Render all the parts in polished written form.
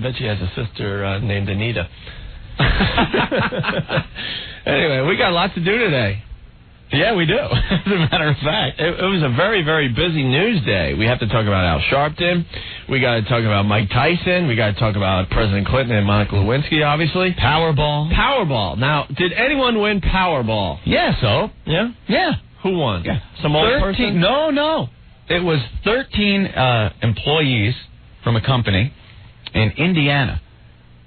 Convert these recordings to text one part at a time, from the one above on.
bet she has a sister named Anita. Anyway, we got lots to do today. Yeah, we do. As a matter of fact. It was a very, very busy news day. We have to talk about Al Sharpton. We got to talk about Mike Tyson. We got to talk about President Clinton and Monica Lewinsky, obviously. Powerball. Now, did anyone win Powerball? Yeah, so. Yeah? Yeah. Who won? Yeah. Some old person? No. It was 13 employees from a company in Indiana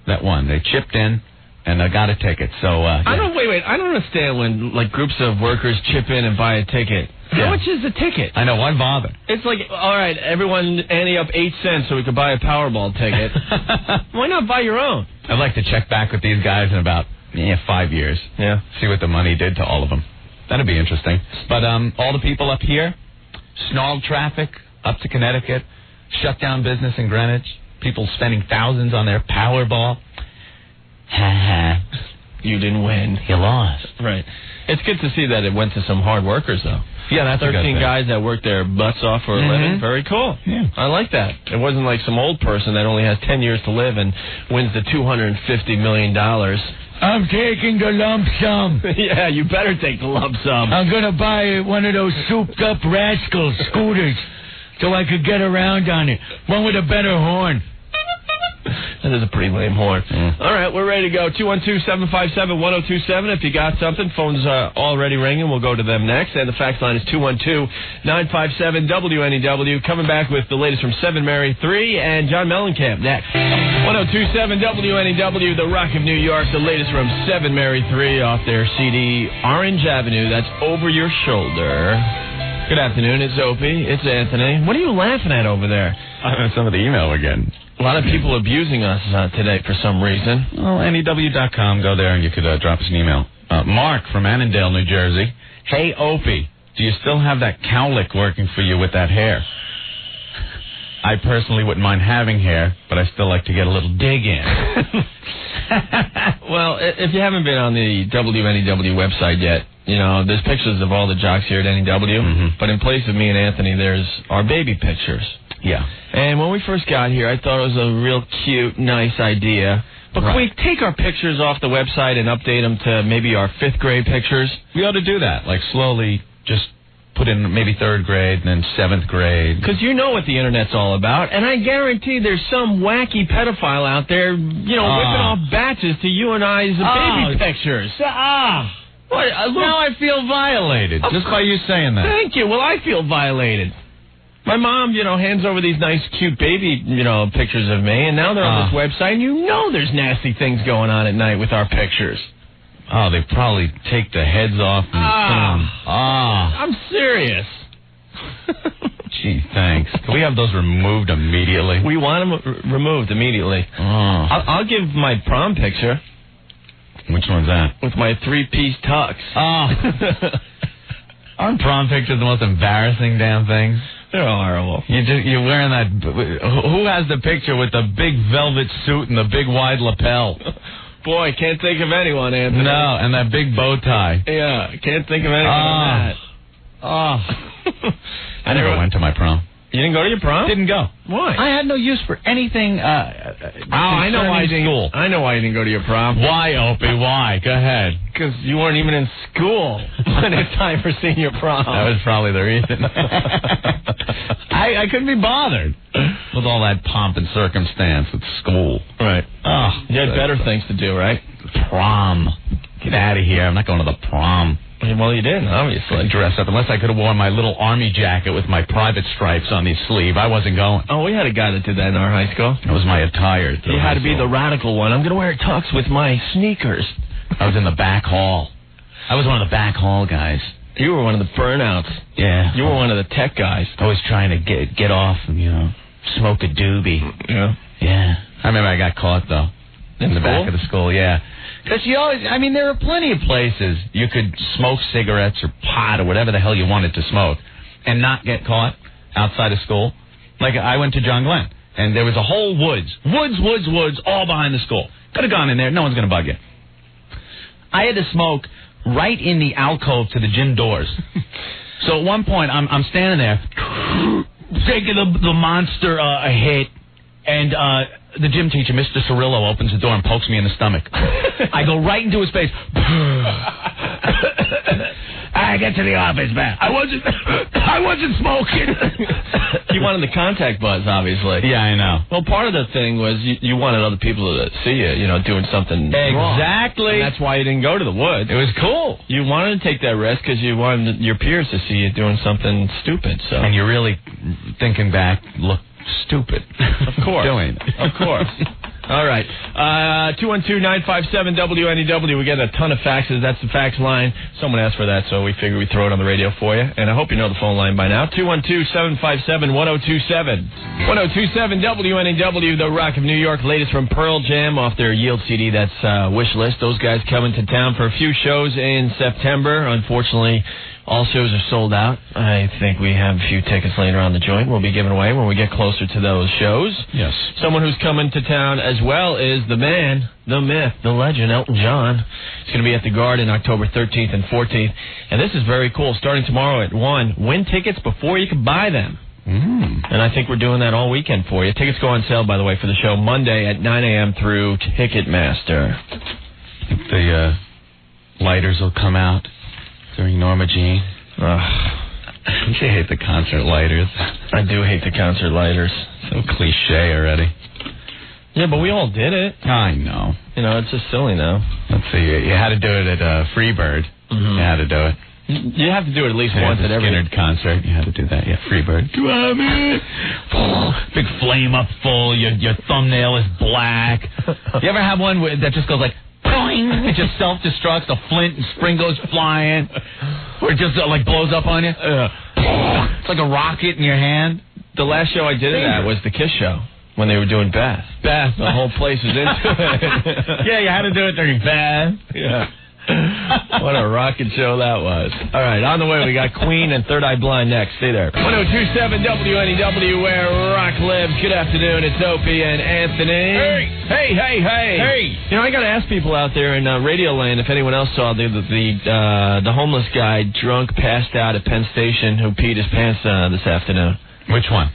that won. They chipped in. And I got a ticket, so... I don't understand when, like, groups of workers chip in and buy a ticket. Yeah. How much is the ticket? I know, why bother? It's like, all right, everyone ante up 8 cents so we could buy a Powerball ticket. Why not buy your own? I'd like to check back with these guys in about 5 years. Yeah. See what the money did to all of them. That'd be interesting. But all the people up here, snarled traffic up to Connecticut, shut down business in Greenwich, people spending thousands on their Powerball. You didn't win. You lost. Right. It's good to see that it went to some hard workers, though. Yeah, that's 13 guys that worked their butts off for a living. Very cool. Yeah. I like that. It wasn't like some old person that only has 10 years to live and wins the $250 million. I'm taking the lump sum. Yeah, you better take the lump sum. I'm going to buy one of those souped-up rascal scooters so I could get around on it. One with a better horn. That is a pretty lame horn. All right, we're ready to go. 212-757-1027. If you got something, phone's already ringing. We'll go to them next. And the fax line is 212-957-WNEW. Coming back with the latest from 7 Mary 3 and John Mellencamp next. 1027 WNEW, the Rock of New York. The latest from 7 Mary 3 off their CD, Orange Avenue. That's Over Your Shoulder. Good afternoon. It's Opie. It's Anthony. What are you laughing at over there? Some of the email we're getting. A lot of people abusing us today for some reason. Well, NEW.com, go there and you could drop us an email. Mark from Annandale, New Jersey. Hey, Opie, do you still have that cowlick working for you with that hair? I personally wouldn't mind having hair, but I still like to get a little dig in. Well, if you haven't been on the WNEW website yet, you know, there's pictures of all the jocks here at NEW, but in place of me and Anthony, there's our baby pictures. Yeah. And when we first got here, I thought it was a real cute, nice idea. But can we take our pictures off the website and update them to maybe our 5th grade pictures? We ought to do that. Like, slowly just put in maybe 3rd grade and then 7th grade. Because you know what the Internet's all about. And I guarantee there's some wacky pedophile out there, you know, whipping off batches to you and I's baby pictures. What, now I feel violated just by you saying that. Thank you. Well, I feel violated. My mom, you know, hands over these nice, cute baby, you know, pictures of me, and now they're on this website, and you know there's nasty things going on at night with our pictures. Oh, they probably take the heads off and put them. I'm serious. Gee, thanks. Can we have those removed immediately? We want them removed immediately. I'll give my prom picture. Which one's that? With my 3-piece tux. Aren't prom pictures the most embarrassing damn things? They're horrible. You're wearing that... Who has the picture with the big velvet suit and the big wide lapel? Boy, can't think of anyone, Anthony. No, and that big bow tie. Yeah, can't think of anyone on that. I never went to my prom. You didn't go to your prom? Didn't go. Why? I had no use for anything. I know why you didn't. I know why you didn't go to your prom. Why, Opie? Why? Go ahead. Because you weren't even in school when it's time for senior prom. That was probably the reason. I couldn't be bothered with all that pomp and circumstance with school. Right. You had better things to do, right? Prom. Get out of here. I'm not going to the prom. Well, you didn't, obviously. Dress up. Unless I could have worn my little army jacket with my private stripes on the sleeve, I wasn't going. Oh, we had a guy that did that in our high school. That was my attire. You had to be the radical one. I'm going to wear a tux with my sneakers. I was in the back hall. I was one of the back hall guys. You were one of the burnouts. Yeah. You were one of the tech guys. Always trying to get off and, you know, smoke a doobie. Yeah. Yeah. I remember I got caught, though. In the back of the school, yeah. Because you always, I mean, there are plenty of places you could smoke cigarettes or pot or whatever the hell you wanted to smoke and not get caught outside of school. Like, I went to John Glenn, and there was a whole woods, all behind the school. Could have gone in there. No one's going to bug you. I had to smoke right in the alcove to the gym doors. So at one point, I'm standing there, taking the monster a hit, and the gym teacher, Mr. Cirillo, opens the door and pokes me in the stomach. I go right into his face. I get to the office, man. I wasn't smoking. You wanted the contact buzz, obviously. Yeah, I know. Well, part of the thing was you wanted other people to see you, doing something exactly wrong. And that's why you didn't go to the woods. It was cool. You wanted to take that risk because you wanted your peers to see you doing something stupid. So. And you're really, thinking back, look stupid. Of course. Doing. Of course. All right. 212-957-WNEW. We get a ton of faxes. That's the fax line. Someone asked for that, so we figured we'd throw it on the radio for you. And I hope you know the phone line by now. 212-757-1027. 1027 WNEW, the Rock of New York. Latest from Pearl Jam off their Yield CD. That's Wish List. Those guys coming to town for a few shows in September. Unfortunately, all shows are sold out. I think we have a few tickets laying around the joint we'll be giving away when we get closer to those shows. Yes. Someone who's coming to town as well is the man, the myth, the legend, Elton John. He's going to be at the Garden October 13th and 14th. And this is very cool. Starting tomorrow at 1, win tickets before you can buy them. And I think we're doing that all weekend for you. Tickets go on sale, by the way, for the show Monday at 9 a.m. through Ticketmaster. The lighters will come out during Norma Jean. Don't you hate the concert lighters? I do hate the concert lighters. So cliche already. Yeah, but we all did it. I know. It's just silly now. Let's see. You had to do it at Freebird. Mm-hmm. You had to do it. You have to do it at least once at every Skinner concert. You had to do that. Yeah, Freebird. Big flame up full. Your thumbnail is black. You ever have one that just goes like, it just self-destructs, a flint and spring goes flying, or it just like blows up on you? It's like a rocket in your hand. The last show I did it at was the Kiss show, when they were doing Beth. Beth, the whole place was into it. Yeah, you had to do it during Beth. Yeah. What a rocket show that was. All right, on the way, we got Queen and Third Eye Blind next. Stay there. 1027 WNEW, where rock lives. Good afternoon. It's Opie and Anthony. Hey. Hey. I got to ask people out there in Radio Land if anyone else saw the homeless guy drunk, passed out at Penn Station who peed his pants this afternoon. Which one?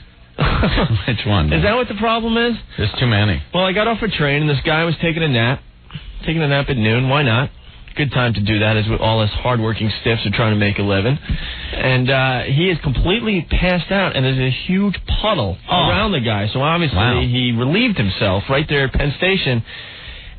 Which one? Is that what the problem is? There's too many. Well, I got off a train and this guy was taking a nap at noon. Why not? Good time to do that, as all us hardworking stiffs are trying to make a living. And he is completely passed out, and there's a huge puddle around the guy. So obviously he relieved himself right there at Penn Station.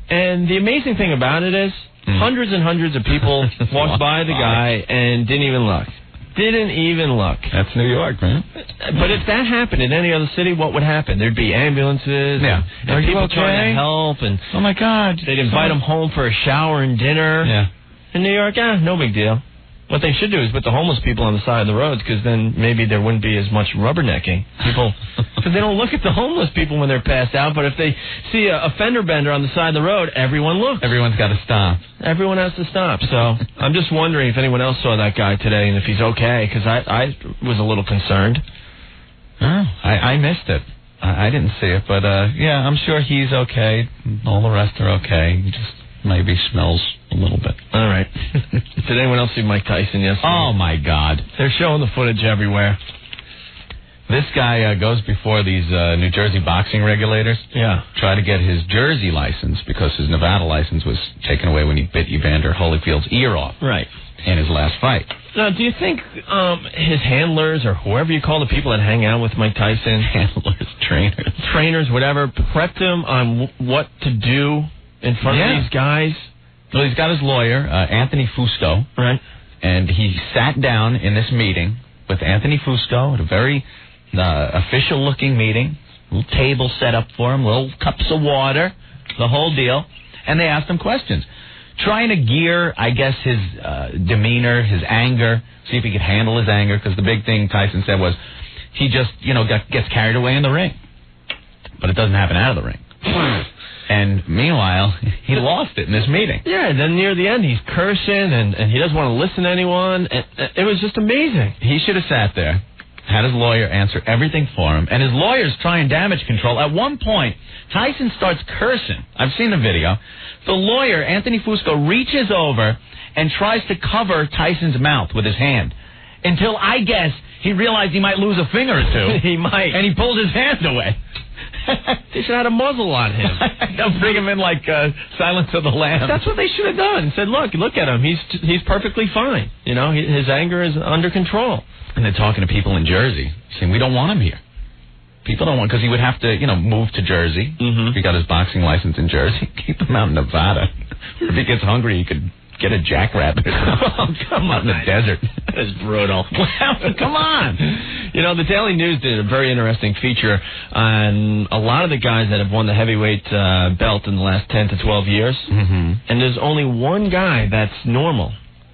And the amazing thing about it is hundreds and hundreds of people walked by the guy and didn't even look. That's New York, man. But if that happened in any other city, what would happen? There'd be ambulances and people trying to help. And oh, my God. They'd invite them home for a shower and dinner. Yeah. In New York, no big deal. What they should do is put the homeless people on the side of the roads, because then maybe there wouldn't be as much rubbernecking. People, because they don't look at the homeless people when they're passed out, but if they see a fender bender on the side of the road, everyone looks. Everyone's got to stop. Everyone has to stop. So I'm just wondering if anyone else saw that guy today and if he's okay, because I was a little concerned. I missed it. I didn't see it, but yeah, I'm sure he's okay. All the rest are okay. He just maybe smells a little bit. All right. Did anyone else see Mike Tyson yesterday? Oh, my God. They're showing the footage everywhere. This guy goes before these New Jersey boxing regulators. Yeah. Try to get his Jersey license because his Nevada license was taken away when he bit Evander Holyfield's ear off. Right. In his last fight. Now, do you think his handlers or whoever you call the people that hang out with Mike Tyson, handlers, trainers, whatever, prepped him on what to do in front of these guys? Well, he's got his lawyer, Anthony Fusco. Right. And he sat down in this meeting with Anthony Fusco at a very official-looking meeting. Little table set up for him, little cups of water, the whole deal. And they asked him questions. Trying to gear, I guess, his demeanor, his anger, see if he could handle his anger, because the big thing Tyson said was he just, gets carried away in the ring. But it doesn't happen out of the ring. And meanwhile, he lost it in this meeting. Yeah, and then near the end, he's cursing, and he doesn't want to listen to anyone. It was just amazing. He should have sat there, had his lawyer answer everything for him, and his lawyer's trying damage control. At one point, Tyson starts cursing. I've seen the video. The lawyer, Anthony Fusco, reaches over and tries to cover Tyson's mouth with his hand until, I guess, he realized he might lose a finger or two. He might. And he pulls his hand away. They should have had a muzzle on him. They'll bring him in like Silence of the Lambs. That's what they should have done. Said, look at him. He's perfectly fine. You know, his anger is under control. And they're talking to people in Jersey, saying, we don't want him here. People don't want, because he would have to, move to Jersey. If he got his boxing license in Jersey, keep him out in Nevada. If he gets hungry, he could get a jackrabbit. Oh, come on. In the desert. That is brutal. Well, come on. The Daily News did a very interesting feature on a lot of the guys that have won the heavyweight belt in the last 10 to 12 years. And there's only one guy that's normal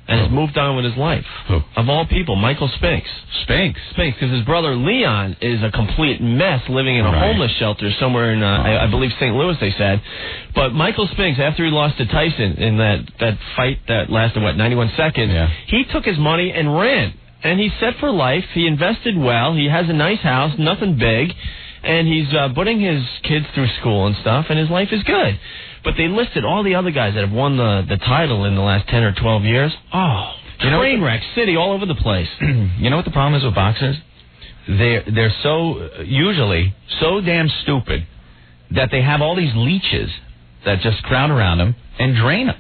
and has moved on with his life. Who? Of all people, Michael Spinks. Spinks, because his brother Leon is a complete mess living in a homeless shelter somewhere in, I believe, St. Louis, they said. But Michael Spinks, after he lost to Tyson in that fight that lasted, 91 seconds, he took his money and ran. And he's set for life. He invested well. He has a nice house, nothing big. And he's putting his kids through school and stuff, and his life is good. But they listed all the other guys that have won the title in the last 10 or 12 years. Oh, train wreck city all over the place. You know what the problem is with boxers? They're usually so damn stupid that they have all these leeches that just crowd around them and drain them.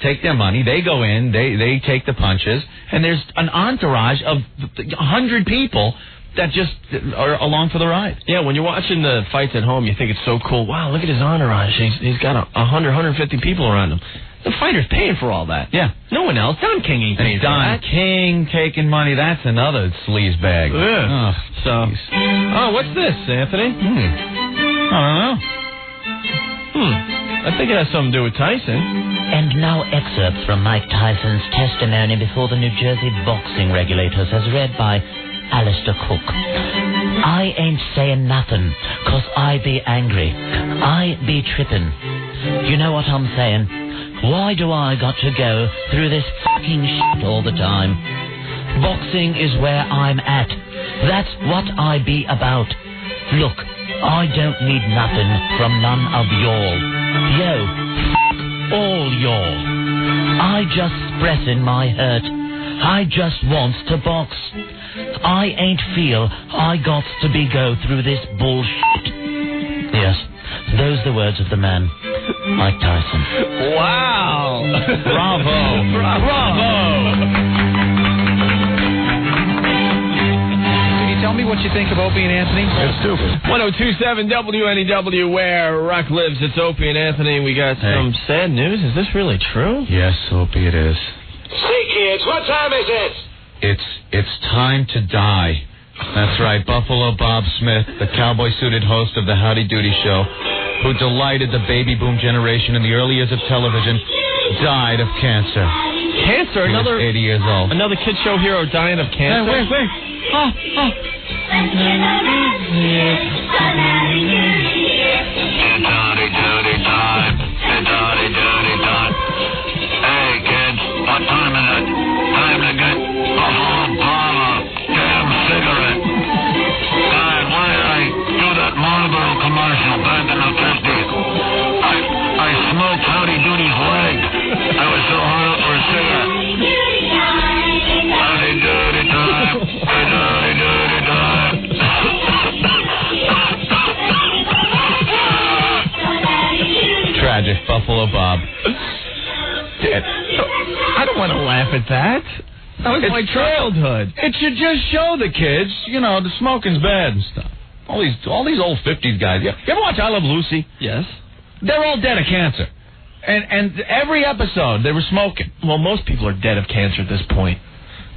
Take their money, they go in, they take the punches, and there's an entourage of 100 people that just are along for the ride. Yeah, when you're watching the fights at home, you think it's so cool. Wow, look at his entourage. He's got 150 people around him. The fighter's paying for all that. Yeah. No one else. Don King ain't paying for that. Don King taking money, that's another sleaze bag. What's this, Anthony? I don't know. I think it has something to do with Tyson. And now excerpts from Mike Tyson's testimony before the New Jersey boxing regulators as read by Alistair Cook. I ain't saying nothing, 'cause I be angry. I be trippin'. You know what I'm saying? Why do I got to go through this fucking shit all the time? Boxing is where I'm at. That's what I be about. Look, I don't need nothing from none of y'all. Yo, all y'all. I just expressin' my hurt. I just wants to box. I ain't feel I got to go through this bullshit. Yes, those the words of the man, Mike Tyson. Wow. Bravo. Bravo. Can you tell me what you think of Opie and Anthony? It's stupid. 102.7 WNEW, where rock lives. It's Opie and Anthony. We got some sad news. Is this really true? Yes, Opie, it is. Say, kids, what time is it? It's time to die. That's right. Buffalo Bob Smith, the cowboy-suited host of the Howdy Doody show, who delighted the baby boom generation in the early years of television, died of cancer. Cancer? He was 80 years old. Another kid show hero dying of cancer? Wait. It's Howdy Doody time. It's Howdy Doody time. Hey, kids, what time is it? Time to get a whole bomb of damn cigarette. God, why did I do that Marlboro commercial back in the 50s? I smoked Howdy Doody's leg. I was so hard up for a cigarette. Howdy Doody time. It's Howdy Doody time. Tragic. Buffalo Bob. I don't want to laugh at that. That was my childhood. It should just show the kids, the smoking's bad and stuff. All these old 50s guys. You ever watch I Love Lucy? Yes. They're all dead of cancer. And every episode, they were smoking. Well, most people are dead of cancer at this point.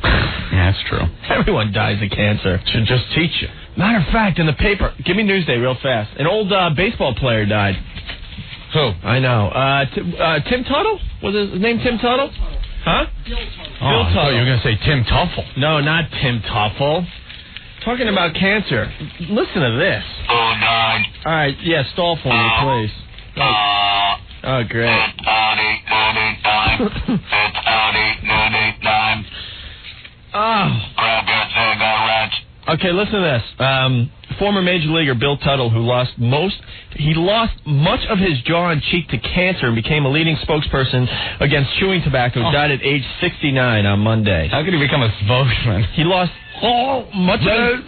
Yeah, that's true. Everyone dies of cancer. Should just teach you. Matter of fact, in the paper, give me Newsday real fast. An old baseball player died. Who? I know. Tim Tuttle? Was his name Tim Tuttle? Huh? Bill Tuttle. I thought you were going to say Tim Tuffle. No, not Tim Tuffle. Talking about cancer. Listen to this. Oh, God. All right, stall for me, please. Oh, great. It's Howdy Doody time. It's Howdy Doody time. Oh. Grab your cigarettes. Okay, listen to this. Former Major Leaguer Bill Tuttle, who lost much of his jaw and cheek to cancer and became a leading spokesperson against chewing tobacco, died at age 69 on Monday. How could he become a spokesman? He lost much of his...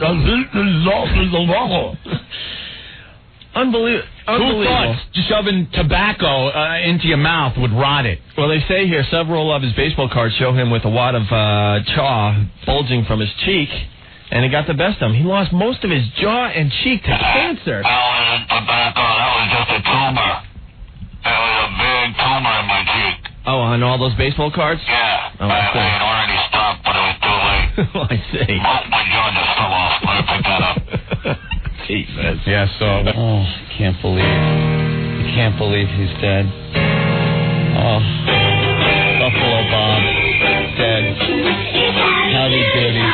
Unbelievable. Who thought shoving tobacco into your mouth would rot it? Well, they say here several of his baseball cards show him with a wad of chaw bulging from his cheek, and it got the best of him. He lost most of his jaw and cheek to cancer. That wasn't tobacco. That was just a tumor. That was a big tumor in my cheek. Oh, on all those baseball cards? Yeah. Oh, I see. I had already stopped, but it was too late. I see. My jaw just fell off when I picked that up. Jesus. Yeah, so... Oh, can't believe he's dead. Oh, Buffalo Bob, dead. Howdy Doody.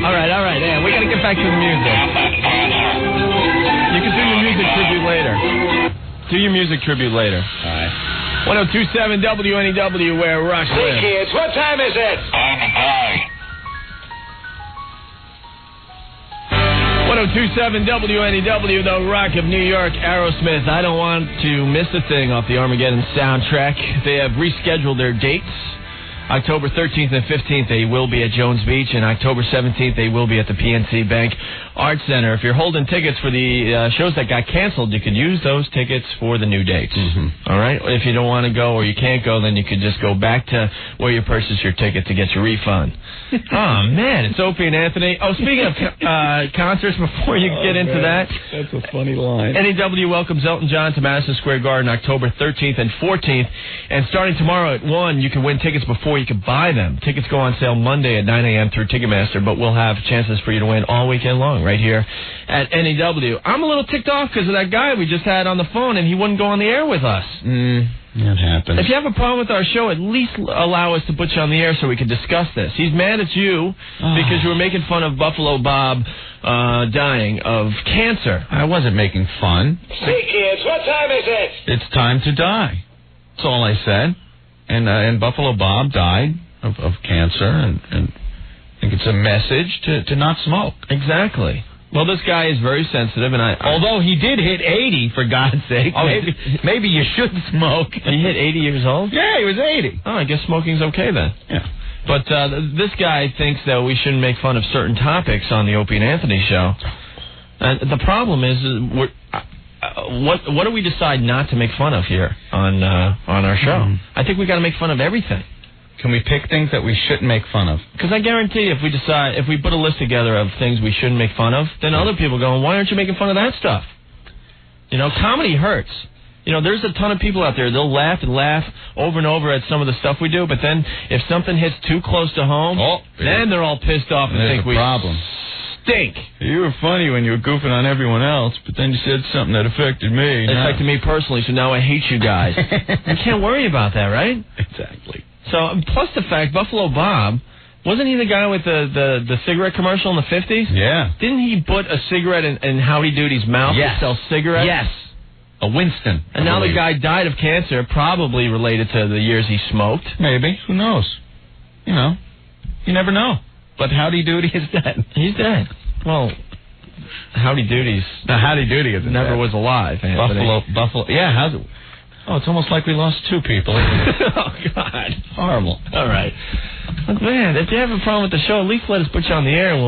All right, yeah, we got to get back to the music. You can do your music tribute later. Do your music tribute later. All right. 1027 WNEW, where Rush lives. Hey, kids, what time is it? Time to die. 1027 WNEW, the Rock of New York, Aerosmith. I don't want to miss a thing off the Armageddon soundtrack. They have rescheduled their dates. October 13th and 15th, they will be at Jones Beach, and October 17th, they will be at the PNC Bank Art Center. If you're holding tickets for the shows that got canceled, you could use those tickets for the new dates. Mm-hmm. All right? If you don't want to go or you can't go, then you could just go back to where you purchased your ticket to get your refund. Oh, man, it's Opie and Anthony. Oh, speaking of concerts, before you get into that, That's a funny line. NEW welcomes Elton John to Madison Square Garden October 13th and 14th. And starting tomorrow at 1, you can win tickets before you can buy them. Tickets go on sale Monday at 9 a.m. through Ticketmaster, but we'll have chances for you to win all weekend long right here at NEW. I'm a little ticked off because of that guy we just had on the phone, and he wouldn't go on the air with us. That happens. If you have a problem with our show, at least allow us to put you on the air so we can discuss this. He's mad at you because you were making fun of Buffalo Bob dying of cancer. I wasn't making fun. Hey, kids, what time is it? It's time to die. That's all I said. And Buffalo Bob died of cancer, and I think it's a message to not smoke. Exactly. Well, this guy is very sensitive, and although he did hit 80, for God's sake, maybe you should smoke. He hit 80 years old? Yeah, he was 80. Oh, I guess smoking's okay then. Yeah. But this guy thinks that we shouldn't make fun of certain topics on the Opie and Anthony show. And the problem is, what do we decide not to make fun of here on our show? I think we got to make fun of everything. Can we pick things that we shouldn't make fun of? Because I guarantee if we put a list together of things we shouldn't make fun of, then other people go, why aren't you making fun of that stuff? You know, comedy hurts. You know, there's a ton of people out there, they'll laugh and laugh over and over at some of the stuff we do, but then if something hits too close to home, then they're all pissed off and think we stink. You were funny when you were goofing on everyone else, but then you said something that affected me. It affected me personally, so now I hate you guys. You can't worry about that, right? Exactly. So, plus the fact, Buffalo Bob, wasn't he the guy with the cigarette commercial in the 50s? Yeah. Didn't he put a cigarette in Howdy Doody's mouth to sell cigarettes? Yes. A Winston. And now the guy died of cancer, probably related to the years he smoked. Maybe. Who knows? You know. You never know. But Howdy Doody is dead. He's dead. Well, Howdy Doody never was alive. Buffalo. Yeah, how's it? Oh, it's almost like we lost two people. Oh, God. Horrible. All right. But, man, if you have a problem with the show, at least let us put you on the air and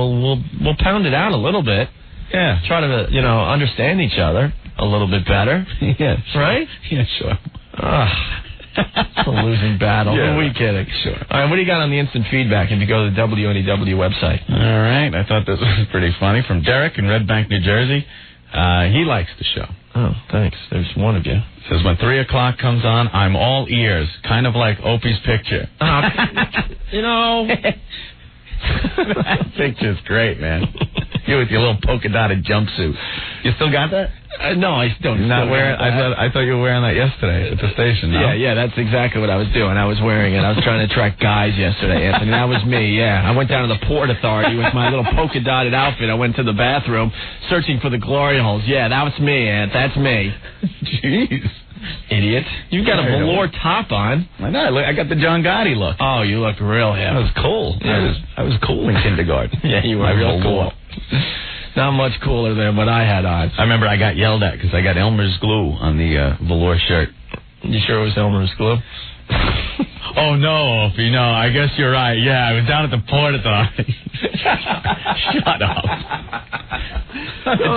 we'll pound it out a little bit. Yeah. Try to, understand each other a little bit better. Yeah. Sure. Right? Yeah, sure. It's a losing battle. Yeah. Who are we kidding? Sure. All right, what do you got on the instant feedback if you go to the WNEW website? All right. I thought this was pretty funny. From Derek in Red Bank, New Jersey. He likes the show. Oh, thanks. There's one of you. Says, when 3 o'clock comes on, I'm all ears. Kind of like Opie's picture. That picture's great, man. You with your little polka dotted jumpsuit. You still got that? No, I don't. Not wearing. I thought you were wearing that yesterday at the station. No? Yeah, that's exactly what I was doing. I was wearing it. I was trying to attract guys yesterday, Anthony. That was me. Yeah, I went down to the Port Authority with my little polka dotted outfit. I went to the bathroom searching for the glory holes. Yeah, that was me, Ant. That's me. Jeez. Idiot. You got a velour top on. I know. I got the John Gotti look. Oh, you look real hip. I was cool. Yeah. I was cool in kindergarten. Yeah, you were real cool. Not much cooler than what I had on. I remember I got yelled at because I got Elmer's glue on the velour shirt. You sure it was Elmer's glue? Oh, no, Opie, no, I guess you're right. Yeah, I was down at the port authority. Shut up.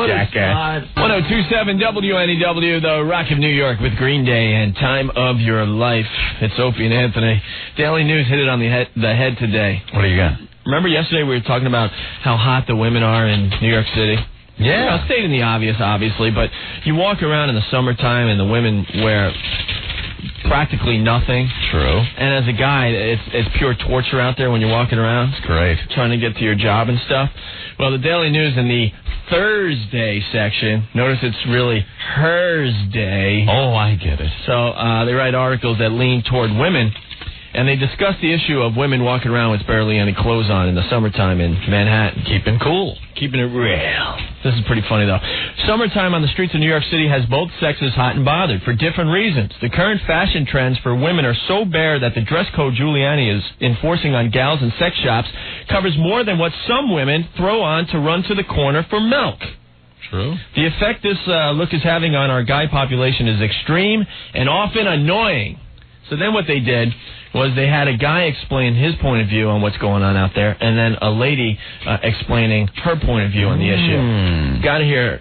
Jackass. 102.7 WNEW, the Rock of New York with Green Day and Time of Your Life. It's Opie and Anthony. Daily News hit it on the head today. What do you got? Remember yesterday we were talking about how hot the women are in New York City? Yeah. You know, stating the obvious, obviously, but you walk around in the summertime and the women wear practically nothing. True. And as a guy, it's pure torture out there when you're walking around. It's great. Trying to get to your job and stuff. Well, the Daily News in the Thursday section, notice it's really Hersday. Oh, I get it. So they write articles that lean toward women, and they discuss the issue of women walking around with barely any clothes on in the summertime in Manhattan. Keeping cool. Keeping it real. This is pretty funny, though. Summertime on the streets of New York City has both sexes hot and bothered for different reasons. The current fashion trends for women are so bare that the dress code Giuliani is enforcing on gals in sex shops covers more than what some women throw on to run to the corner for milk. True. The effect this look is having on our guy population is extreme and often annoying. So then what they did was they had a guy explain his point of view on what's going on out there, and then a lady explaining her point of view on the issue. Got to hear,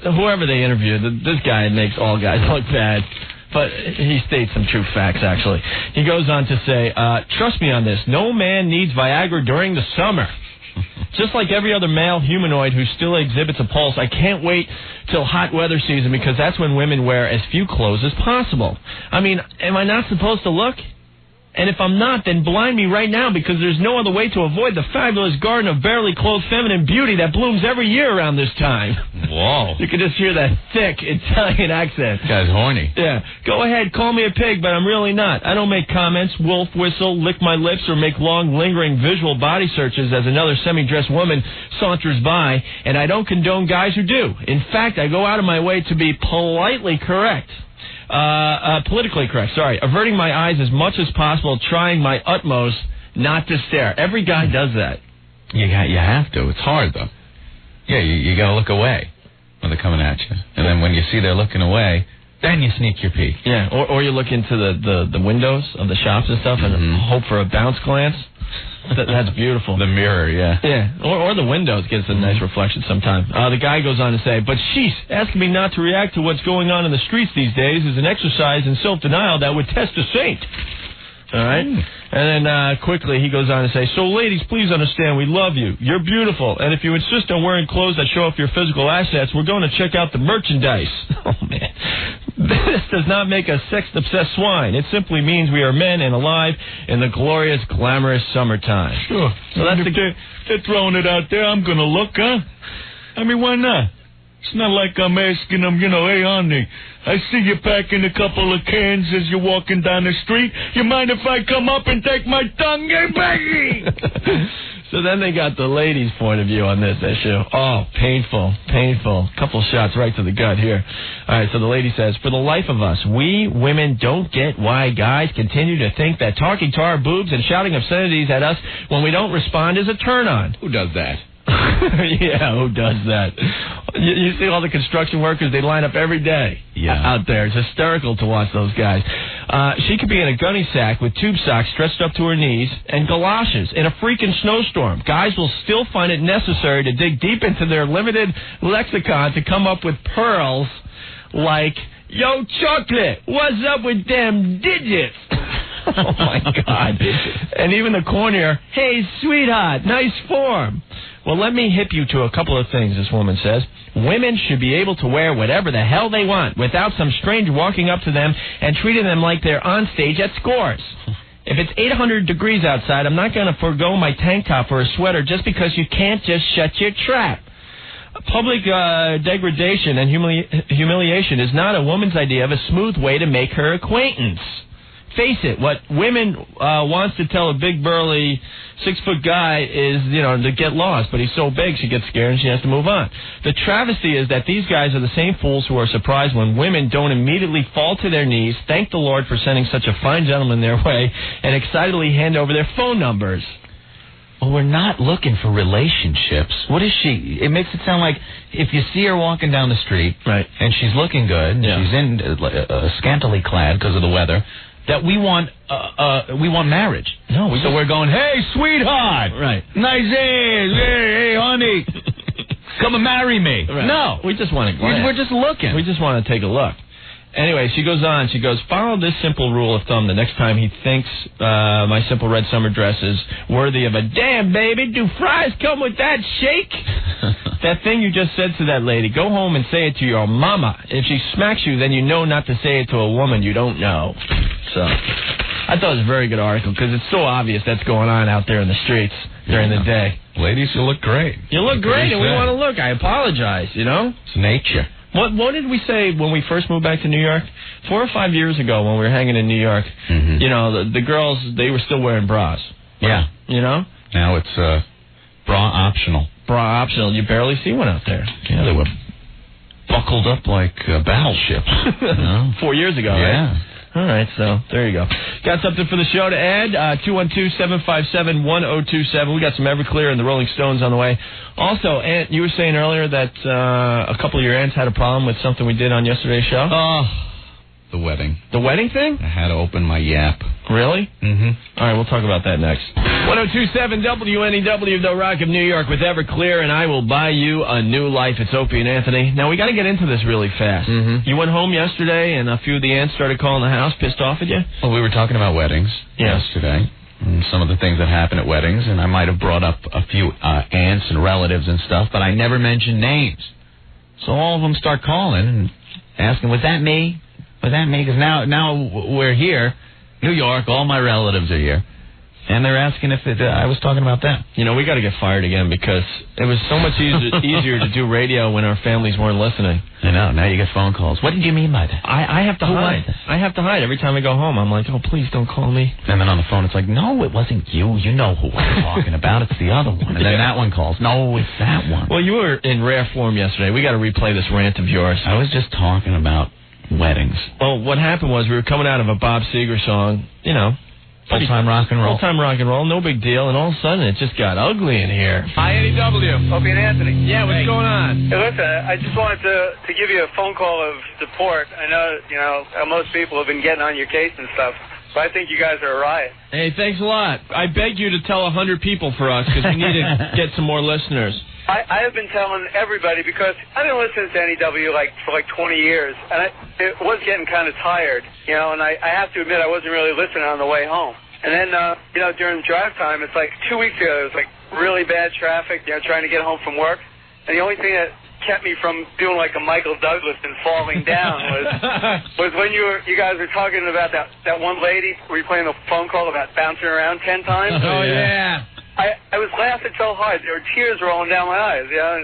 whoever they interviewed, this guy makes all guys look bad, but he states some true facts, actually. He goes on to say, trust me on this, no man needs Viagra during the summer. Just like every other male humanoid who still exhibits a pulse, I can't wait till hot weather season because that's when women wear as few clothes as possible. I mean, am I not supposed to look? And if I'm not, then blind me right now because there's no other way to avoid the fabulous garden of barely clothed feminine beauty that blooms every year around this time. Whoa. You can just hear that thick Italian accent. This guy's horny. Yeah. Go ahead, call me a pig, but I'm really not. I don't make comments, wolf whistle, lick my lips, or make long, lingering visual body searches as another semi-dressed woman saunters by, and I don't condone guys who do. In fact, I go out of my way to be politely correct. Politically correct, sorry. Averting my eyes as much as possible, trying my utmost not to stare. Every guy does that. You have to. It's hard, though. Yeah, you got to look away when they're coming at you. And then when you see they're looking away, then you sneak your peek. Yeah, or you look into the windows of the shops and stuff and hope for a bounce glance. That's beautiful. The mirror, yeah. Yeah, or the windows gets a nice reflection sometimes. The guy goes on to say, but sheesh, asking me not to react to what's going on in the streets these days is an exercise in self-denial that would test a saint. All right? And then quickly he goes on to say, so ladies, please understand, we love you. You're beautiful. And if you insist on wearing clothes that show off your physical assets, we're going to check out the merchandise. Oh, man. This does not make us sex-obsessed swine. It simply means we are men and alive in the glorious, glamorous summertime. Sure. So that's they're throwing it out there. I'm going to look, huh? I mean, why not? It's not like I'm asking them, hey, honey, I see you packing a couple of cans as you're walking down the street. You mind if I come up and take my tongue? Hey, baggy! So then they got the ladies' point of view on this issue. Oh, painful. Couple shots right to the gut here. All right, so the lady says, for the life of us, we women don't get why guys continue to think that talking to our boobs and shouting obscenities at us when we don't respond is a turn-on. Who does that? Yeah, who does that? You see all the construction workers, they line up every day out there. It's hysterical to watch those guys. She could be in a gunny sack with tube socks stretched up to her knees and galoshes in a freaking snowstorm. Guys will still find it necessary to dig deep into their limited lexicon to come up with pearls like, yo, chocolate, what's up with them digits? Oh, my God. And even the cornier, hey, sweetheart, nice form. Well, let me hip you to a couple of things, this woman says. Women should be able to wear whatever the hell they want without some stranger walking up to them and treating them like they're on stage at Scores. If it's 800 degrees outside, I'm not going to forgo my tank top or a sweater just because you can't just shut your trap. Public degradation and humiliation is not a woman's idea of a smooth way to make her acquaintance. Face it, what women wants to tell a big, burly, 6-foot guy is, to get lost. But he's so big, she gets scared and she has to move on. The travesty is that these guys are the same fools who are surprised when women don't immediately fall to their knees, thank the Lord for sending such a fine gentleman their way, and excitedly hand over their phone numbers. Well, we're not looking for relationships. What is she? It makes it sound like if you see her walking down the street, right, and she's looking good, and she's in scantily clad because of the weather, that we want marriage. No, we're going, hey, sweetheart, right, nice ass, hey, honey, come and marry me. Right. No, we just want to glance. We're just looking. We just want to take a look. Anyway, she goes on. She goes, follow this simple rule of thumb. The next time he thinks my simple red summer dress is worthy of a damn baby, do fries come with that shake? That thing you just said to that lady, go home and say it to your mama. If she smacks you, then you know not to say it to a woman you don't know. So, I thought it was a very good article because it's so obvious that's going on out there in the streets during the day. Ladies, you look great. You look great, and we want to look. I apologize, you know? It's nature. What did we say when we first moved back to New York? 4 or 5 years ago when we were hanging in New York, you know, the girls, they were still wearing bras. Yeah. You know? Now it's bra optional. Bra optional. You barely see one out there. Yeah, they were buckled up like battleships. You know? 4 years ago, yeah. Right? All right, so there you go. Got something for the show to add? 212-757-1027. We got some Everclear and the Rolling Stones on the way. Also, Aunt, you were saying earlier that a couple of your aunts had a problem with something we did on yesterday's show? Oh, the wedding. The wedding thing? I had to open my yap. Really? Mm-hmm. All right, we'll talk about that next. 1027 WNEW, The Rock of New York with Everclear, and I will buy you a new life. It's Opie and Anthony. Now, we got to get into this really fast. You went home yesterday, and a few of the aunts started calling the house, pissed off at you? Well, we were talking about weddings yesterday, and some of the things that happen at weddings, and I might have brought up a few aunts and relatives and stuff, but I never mentioned names. So all of them start calling and asking, was that me? Was that me? Because now we're here, New York, all my relatives are here, and they're asking if I was talking about them. You know, we got to get fired again because it was so much easier to do radio when our families weren't listening. I know. Now you get phone calls. What did you mean by that? I have to hide. I have to hide. Every time I go home, I'm like, oh, please don't call me. And then on the phone, it's like, no, it wasn't you. You know who I'm talking about. It's the other one. And then that one calls. No, it's that one. Well, you were in rare form yesterday. We got to replay this rant of yours. I was just talking about weddings. Well, what happened was we were coming out of a Bob Seger song, you know. Full-time rock and roll. Full-time rock and roll, no big deal, and all of a sudden it just got ugly in here. Hi, NEW. Opie and Anthony. Yeah, what's going on? Hey, listen, I just wanted to give you a phone call of support. I know, you know, most people have been getting on your case and stuff, but I think you guys are a riot. Hey, thanks a lot. I beg you to tell 100 people for us because we need to get some more listeners. I have been telling everybody because I've been listening to NEW for 20 years, and it was getting kind of tired, you know, and I have to admit I wasn't really listening on the way home. And then, you know, during drive time, it's like 2 weeks ago, there was really bad traffic, you know, trying to get home from work, and the only thing that kept me from doing like a Michael Douglas and falling down was when you guys were talking about that one lady, were you playing the phone call about bouncing around 10 times? Oh, yeah. I was laughing so hard, there were tears rolling down my eyes, you know,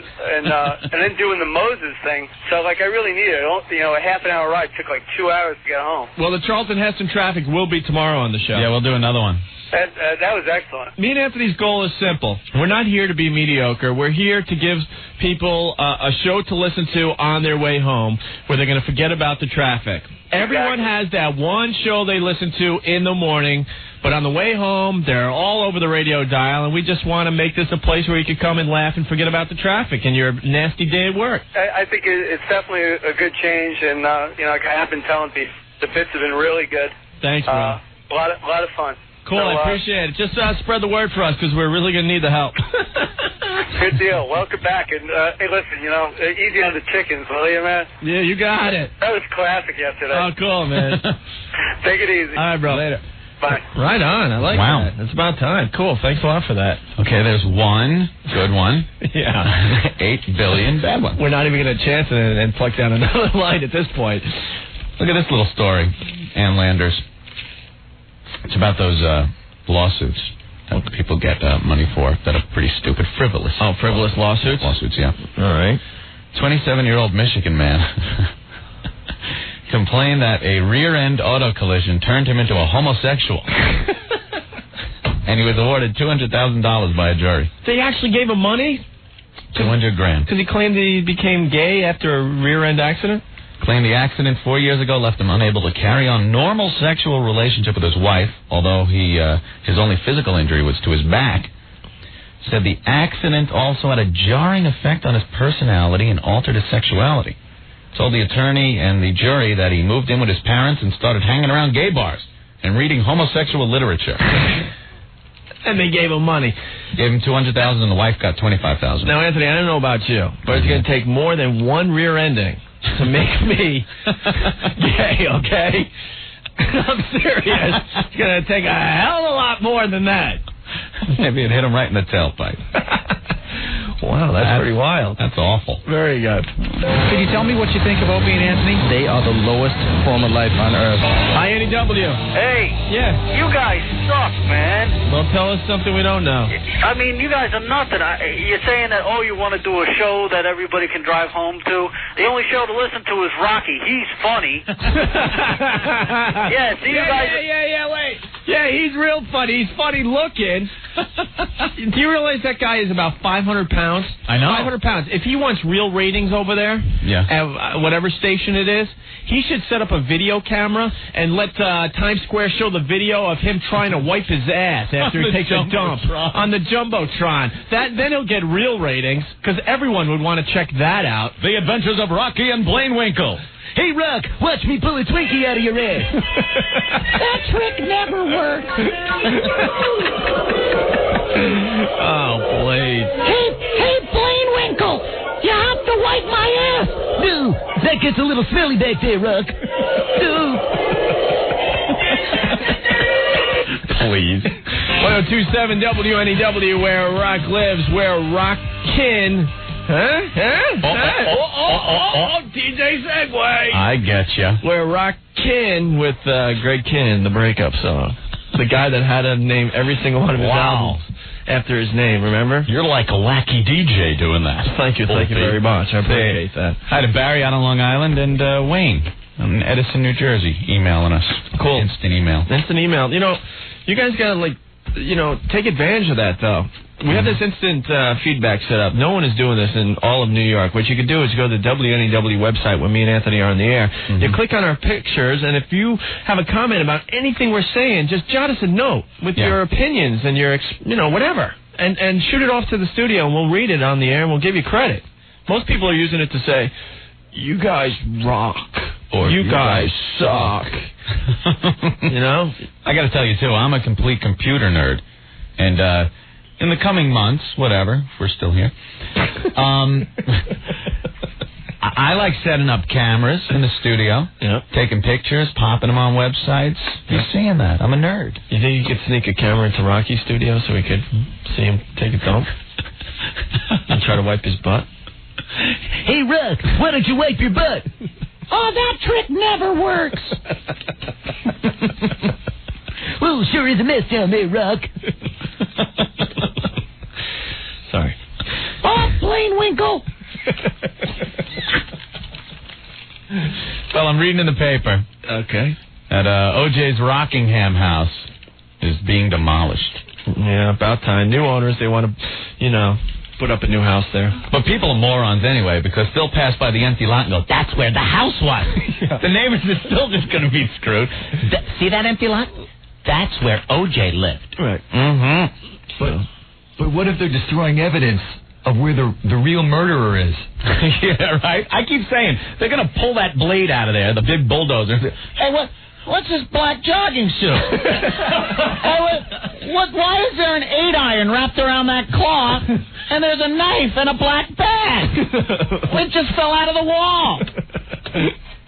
and then doing the Moses thing. So, I really needed it. You know, a half-an-hour ride took 2 hours to get home. Well, the Charlton Heston traffic will be tomorrow on the show. Yeah, we'll do another one. That was excellent. Me and Anthony's goal is simple. We're not here to be mediocre. We're here to give people a show to listen to on their way home where they're going to forget about the traffic. Everyone has that one show they listen to in the morning, but on the way home, they're all over the radio dial, and we just want to make this a place where you can come and laugh and forget about the traffic and your nasty day at work. I think it's definitely a good change, and, you know, like I have been telling people, the bits have been really good. Thanks, bro. A lot of fun. Cool, so, I appreciate it. Just spread the word for us, because we're really going to need the help. Good deal. Welcome back. And, hey, listen, you know, easy on the chickens, will you, man? Yeah, you got it. That was classic yesterday. Oh, cool, man. Take it easy. All right, bro. Later. Bye. Right on. I like that. It's about time. Cool. Thanks a lot for that. Okay, there's one good one. Yeah. 8 billion bad one. We're not even going to chance it and pluck down another line at this point. Look at this little story, Ann Landers. It's about those lawsuits that people get money for that are pretty stupid. Frivolous. Oh, frivolous lawsuits? Lawsuits, yeah. All right. 27-year-old Michigan man complained that a rear-end auto collision turned him into a homosexual. And he was awarded $200,000 by a jury. They actually gave him money? $200,000. Because he claimed he became gay after a rear-end accident? Claimed the accident 4 years ago left him unable to carry on normal sexual relationship with his wife, although his only physical injury was to his back. said the accident also had a jarring effect on his personality and altered his sexuality. Told the attorney and the jury that he moved in with his parents and started hanging around gay bars and reading homosexual literature. And they gave him money. Gave him $200,000 and the wife got $25,000. Now, Anthony, I don't know about you, but it's going to take more than one rear ending to make me gay, okay? I'm serious. It's going to take a hell of a lot more than that. Maybe it hit him right in the tailpipe. Wow, that's pretty wild. That's awful. Very good. Can you tell me what you think of Opie and Anthony? They are the lowest form of life on earth. Hi, Annie W. Hey, Yeah. you guys suck, man. Well, tell us something we don't know. I mean, you guys are nothing. You're saying that, you want to do a show that everybody can drive home to. The only show to listen to is Rocky. He's funny. Yeah, see, you guys... Wait. Yeah, he's real funny. He's funny looking. Do you realize that guy is about 500 pounds? I know. 500 pounds. If he wants real ratings over there, at whatever station it is, he should set up a video camera and let Times Square show the video of him trying to wipe his ass after he takes a dump on the Jumbotron. Then he'll get real ratings, because everyone would want to check that out. The Adventures of Rocky and Blaine-Winkle. Hey, Rock, watch me pull a Twinkie out of your ass. That trick never works. Oh, please. Hey, Blaine-Winkle, you have to wipe my ass. No, that gets a little smelly back there, Rock. No. Please. 1027 WNEW, where rock lives, where rockin'. DJ Segway. I getcha. We're rockin' with Greg Kinn, the breakup song. The guy that had to name every single one of his albums after his name, remember? You're like a wacky DJ doing that. Thank you very much. I appreciate that. Hi to Barry out on Long Island and Wayne in Edison, New Jersey, emailing us. Cool. Instant email. You know, you guys got to, take advantage of that, though. We have this instant feedback set up. No one is doing this in all of New York. What you can do is go to the WNEW website when me and Anthony are on the air. Mm-hmm. You click on our pictures, and if you have a comment about anything we're saying, just jot us a note with your opinions and your, whatever. And shoot it off to the studio, and we'll read it on the air, and we'll give you credit. Most people are using it to say, you guys rock, or you guys suck. I got to tell you, too, I'm a complete computer nerd. And, in the coming months, whatever, if we're still here, I like setting up cameras in the studio, taking pictures, popping them on websites. You're seeing that. I'm a nerd. You think you could sneak a camera into Rocky's studio so we could see him take a dump and try to wipe his butt? Hey, Rock, why don't you wipe your butt? Oh, that trick never works. Well, sure is a mess down there, Rock. Sorry. Oh, Blaine-Winkle. Well, I'm reading in the paper. Okay. That O.J.'s Rockingham house is being demolished. Yeah, about time. New owners, they want to, put up a new house there. But people are morons anyway, because they'll pass by the empty lot and go, that's where the house was. The neighbors are still just going to be screwed. See that empty lot? That's where O.J. lived. Right. Mm-hmm. But what if they're destroying evidence of where the real murderer is? Yeah, right? I keep saying, they're going to pull that blade out of there, the big bulldozer. Hey, what's this black jogging suit? Why is there an 8-iron wrapped around that cloth, and there's a knife and a black bag? It just fell out of the wall.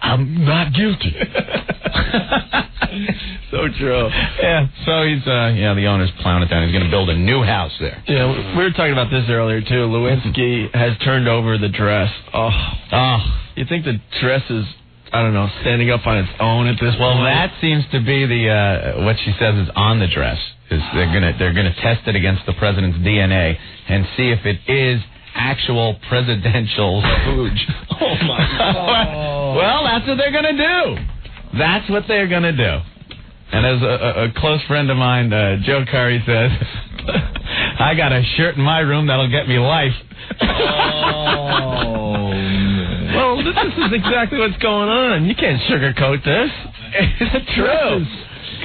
I'm not guilty. So true. Yeah, so he's, the owner's plowing it down. He's going to build a new house there. Yeah, we were talking about this earlier, too. Lewinsky has turned over the dress. Oh. You think the dress is, I don't know, standing up on its own at this point? Well, that seems to be the, what she says is on the dress. Is they're gonna test it against the president's DNA and see if it is actual presidential spooge. Oh, my God. Well, that's what they're going to do. That's what they're going to do. And as a close friend of mine, Joe Curry, says, I got a shirt in my room that'll get me life. Oh, man. Well, this is exactly what's going on. You can't sugarcoat this. It's the truth.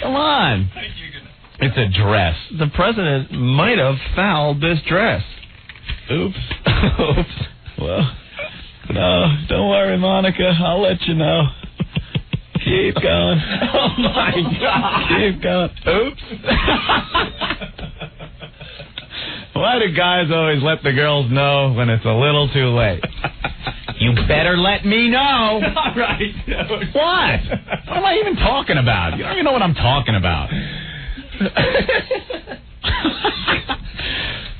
Come on. It's a dress. The president might have fouled this dress. Oops. Oops. Well, no, don't worry, Monica. I'll let you know. Keep going. Oh, my God. Keep going. Oops. Why do guys always let the girls know when it's a little too late? You better let me know. All right. What? What am I even talking about? You don't even know what I'm talking about.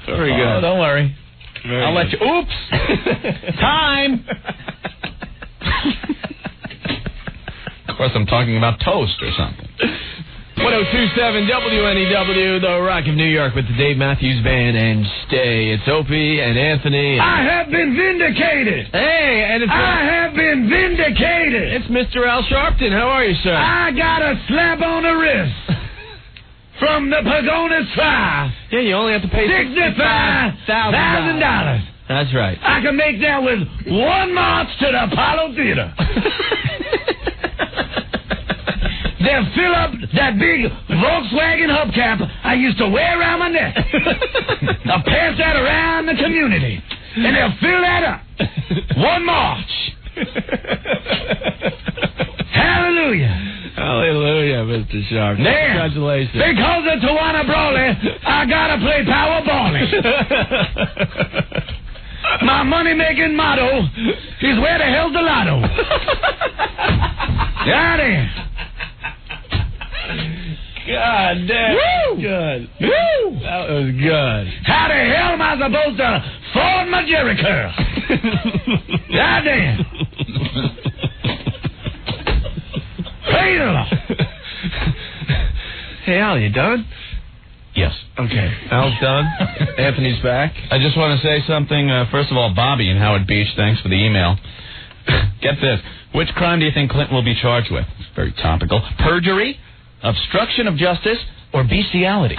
Very good. Oh, don't worry. I'll let you. Oops. Time. Of course, I'm talking about toast or something. 1027 WNEW, the Rock of New York with the Dave Matthews Band and Stay. It's Opie and Anthony. I have been vindicated. Hey, and I have been vindicated. it's Mr. Al Sharpton. How are you, sir? I got a slap on the wrist from the Pagonis Tribe. Yeah, you only have to pay $65,000. That's right. I can make that with one march to the Apollo Theater. They'll fill up that big Volkswagen hubcap I used to wear around my neck. I'll pass that around the community, and they'll fill that up. One march. Hallelujah. Hallelujah, Mr. Sharp. There. Congratulations. Because of Tawana Brawley, I gotta play Powerballing. My money-making motto is where the hell's the lotto? Got it. God damn. Woo! Good. Woo! That was good. How the hell am I supposed to ford my Jerry curl? God damn. Praise the Lord. Hey, Al, you done? Yes. Okay. Al's done. Anthony's back. I just want to say something. First of all, Bobby in Howard Beach, thanks for the email. Get this. Which crime do you think Clinton will be charged with? It's very topical. Perjury, obstruction of justice, or bestiality?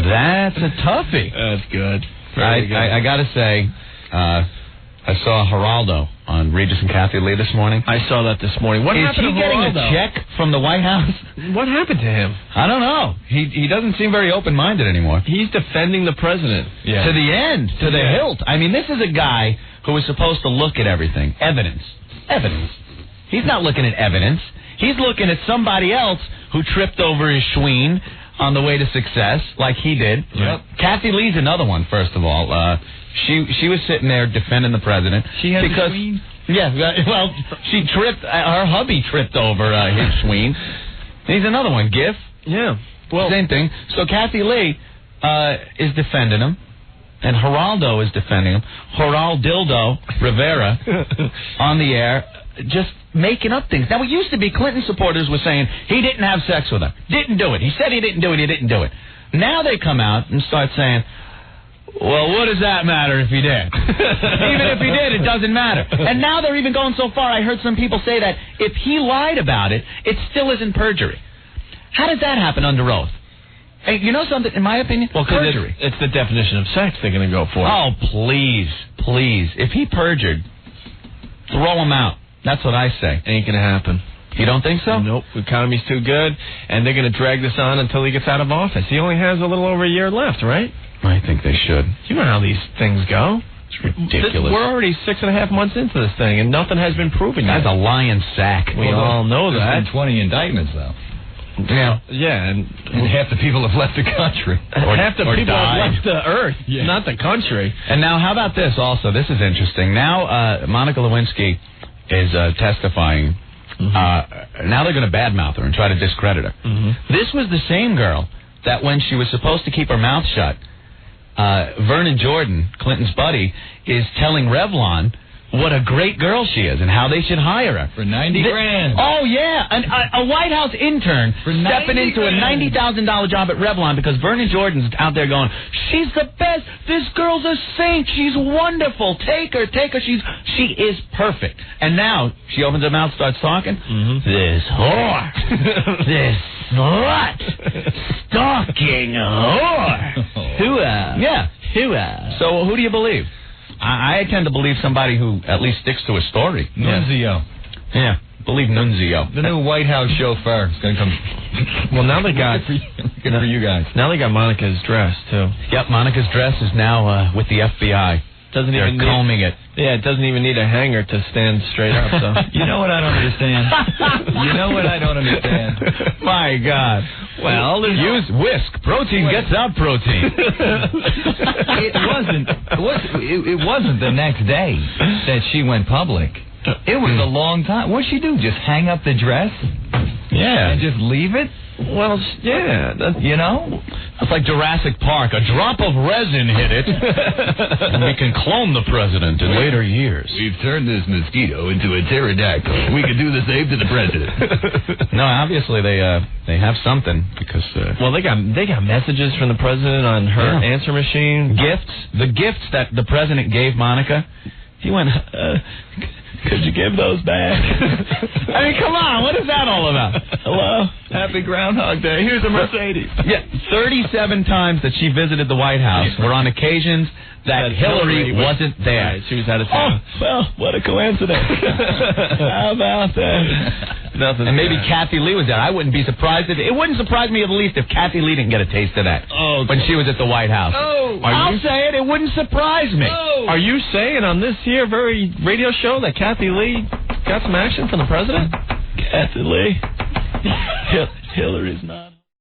That's a toughie. That's good. I got to say, I saw Geraldo on Regis and Kathy Lee this morning. I saw that this morning. What Is happened he to getting Geraldo? a check from the White House? What happened to him? I don't know. He doesn't seem very open-minded anymore. He's defending the president. Yeah. To the end, to the hilt. I mean, this is a guy who is supposed to look at everything. Evidence. He's not looking at evidence. He's looking at somebody else who tripped over his schween on the way to success, like he did. Yep. Kathy Lee's another one, first of all. She was sitting there defending the president. She had because, a schween? Yeah, well, she tripped, her hubby tripped over his schween. He's another one, Giff. Yeah. Well, same thing. So Kathy Lee is defending him, and Geraldo is defending him. Geraldo Rivera on the air, just making up things. Now, it used to be Clinton supporters were saying he didn't have sex with her. Didn't do it. He said he didn't do it. He didn't do it. Now they come out and start saying, well, what does that matter if he did? Even if he did, it doesn't matter. And now they're even going so far, I heard some people say that if he lied about it, it still isn't perjury. How does that happen under oath? Hey, you know something, in my opinion? Well, perjury. It's the definition of sex they're going to go for. Oh, please. If he perjured, throw him out. That's what I say. Ain't going to happen. You don't think so? Nope. The economy's too good, and they're going to drag this on until he gets out of office. He only has a little over a year left, right? I think they should. You know how these things go. It's ridiculous. We're already 6.5 months into this thing, and nothing has been proven yet. That's a lion's sack. We all know that. There's been 20 indictments, though. Yeah, and half the people have left the country. Half the people died. have left the earth, not the country. And now, how about this also? This is interesting. Now, Monica Lewinsky is testifying. Now they're going to badmouth her and try to discredit her. This was the same girl that when she was supposed to keep her mouth shut, Vernon Jordan, Clinton's buddy, is telling Revlon what a great girl she is and how they should hire her. For $90,000. Oh, yeah. A White House intern stepping into a $90,000 job at Revlon because Vernon Jordan's out there going, she's the best. This girl's a saint. She's wonderful. Take her. She is perfect. And now she opens her mouth, starts talking. This whore. This slut. Stalking whore. Yeah. So who do you believe? I tend to believe somebody who at least sticks to a story. Nunzio. Yeah, believe Nunzio. The new White House chauffeur is going to come. Well, now they got... Good for you guys. Now they got Monica's dress, too. Yep, Monica's dress is now with the FBI. They're combing it. Yeah, it doesn't even need a hanger to stand straight up. So You know what I don't understand? My God. Well, use whisk. Protein gets out protein. It wasn't the next day that she went public. It was a long time. What'd she do? Just hang up the dress? Yeah. And just leave it? well, yeah, you know? It's like Jurassic Park. A drop of resin hit it, and we can clone the president in later years. We've turned this mosquito into a pterodactyl. We could do the same to the president. No, obviously they have something because well, they got messages from the president on her answer machine. Gifts. The gifts that the president gave Monica. He went, could you give those back? I mean, come on, what is that all about? Hello? Happy Groundhog Day. Here's a Mercedes. Yeah, 37 times that she visited the White House were on occasions that Hillary wasn't there. Right, she was out of town. Oh, well, what a coincidence. How about that? Nothing. And maybe Kathy Lee was there. I wouldn't be surprised. It wouldn't surprise me in the least if Kathy Lee didn't get a taste of that when she was at the White House. Oh, I'll say it. It wouldn't surprise me. Oh. Are you saying on this here very radio show that Kathy Lee got some action from the president? Kathy Lee? Hillary's not.